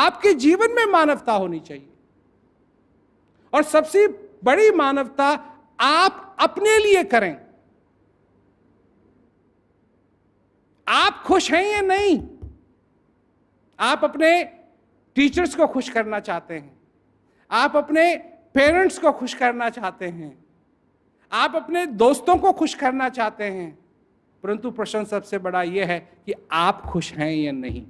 आपके जीवन में मानवता होनी चाहिए। और सबसे बड़ी मानवता आप अपने लिए करें। आप खुश हैं या नहीं? आप अपने टीचर्स को खुश करना चाहते हैं, आप अपने पेरेंट्स को खुश करना चाहते हैं, आप अपने दोस्तों को खुश करना चाहते हैं, परंतु प्रश्न सबसे बड़ा यह है कि आप खुश हैं या नहीं।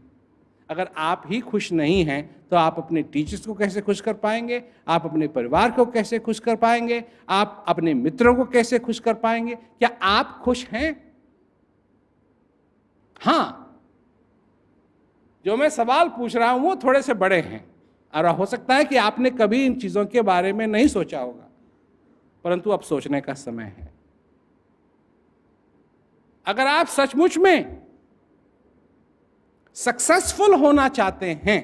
अगर आप ही खुश नहीं हैं तो आप अपने टीचर्स को कैसे खुश कर पाएंगे? आप अपने परिवार को कैसे खुश कर पाएंगे? आप अपने मित्रों को कैसे खुश कर पाएंगे? क्या आप खुश हैं? हाँ, जो मैं सवाल पूछ रहा हूं वो थोड़े से बड़े हैं और हो सकता है कि आपने कभी इन चीजों के बारे में नहीं सोचा होगा, परंतु अब सोचने का समय है। अगर आप सचमुच में सक्सेसफुल होना चाहते हैं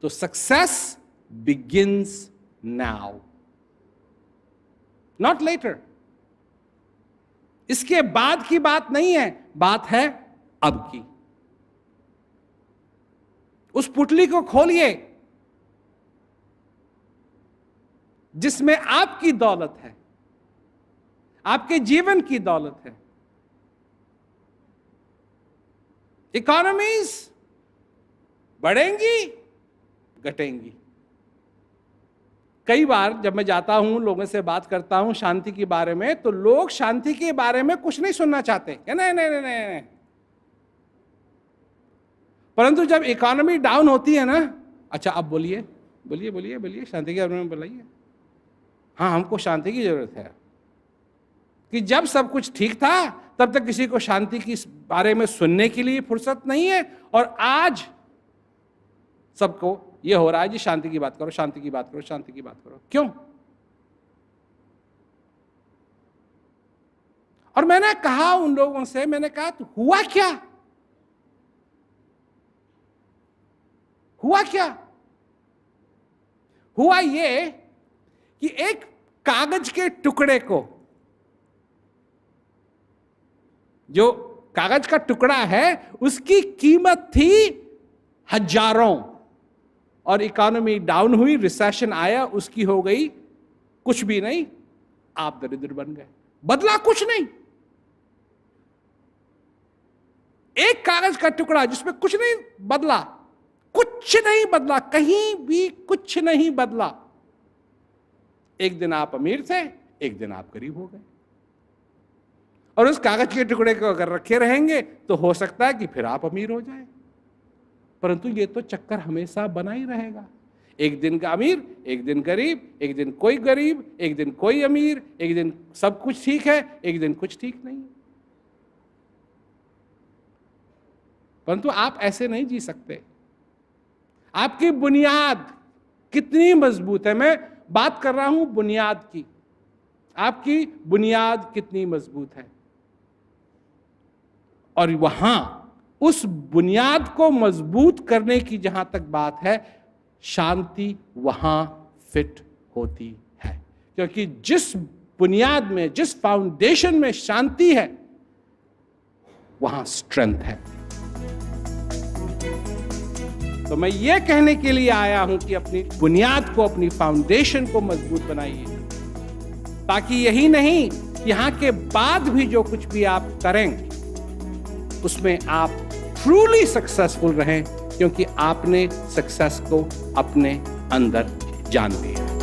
तो success begins now, not later. इसके बाद की बात नहीं है, बात है अब की। उस पुतली को खोलिए जिसमें आपकी दौलत है, आपके जीवन की दौलत है। इकोनॉमीज बढ़ेंगी, घटेंगी। कई बार जब मैं जाता हूं, लोगों से बात करता हूं शांति के बारे में, तो लोग शांति के बारे में कुछ नहीं सुनना चाहते। नहीं नहीं नहीं नहीं। परंतु जब इकोनॉमी डाउन होती है ना, अच्छा अब बोलिए बोलिए बोलिए बोलिए, शांति के बारे में बोलिए। हाँ, हमको शांति की जरूरत है। कि जब सब कुछ ठीक था तब तक किसी को शांति के बारे में सुनने के लिए फुर्सत नहीं है, और आज सबको यह हो रहा है जी शांति की बात करो, शांति की बात करो, शांति की बात करो। क्यों? और मैंने कहा उन लोगों से, मैंने कहा तो हुआ क्या? हुआ क्या? हुआ ये कि एक कागज के टुकड़े को, जो कागज का टुकड़ा है उसकी कीमत थी हजारों, और इकोनॉमी डाउन हुई, रिसेशन आया, उसकी हो गई कुछ भी नहीं, आप दरिद्र बन गए। बदला कुछ नहीं। एक कागज का टुकड़ा जिसमें कुछ नहीं बदला, कुछ नहीं बदला, कहीं भी कुछ नहीं बदला। एक दिन आप अमीर थे, एक दिन आप गरीब हो गए। और उस कागज के टुकड़े को अगर रखे रहेंगे तो हो सकता है कि फिर आप अमीर हो जाए, परंतु ये तो चक्कर हमेशा बना ही रहेगा। एक दिन का अमीर, एक दिन गरीब, एक दिन कोई गरीब, एक दिन कोई अमीर, एक दिन सब कुछ ठीक है, एक दिन कुछ ठीक नहीं। परंतु आप ऐसे नहीं जी सकते। आपकी बुनियाद कितनी मजबूत है, मैं बात कर रहा हूं बुनियाद की। आपकी बुनियाद कितनी मजबूत है, और वहां उस बुनियाद को मजबूत करने की जहां तक बात है, शांति वहां फिट होती है। क्योंकि जिस बुनियाद में, जिस फाउंडेशन में शांति है, वहां स्ट्रेंथ है। तो मैं ये कहने के लिए आया हूं कि अपनी बुनियाद को, अपनी फाउंडेशन को मजबूत बनाइए, ताकि यही नहीं, यहां के बाद भी जो कुछ भी आप करें उसमें आप ट्रूली सक्सेसफुल रहें, क्योंकि आपने सक्सेस को अपने अंदर जान लिया।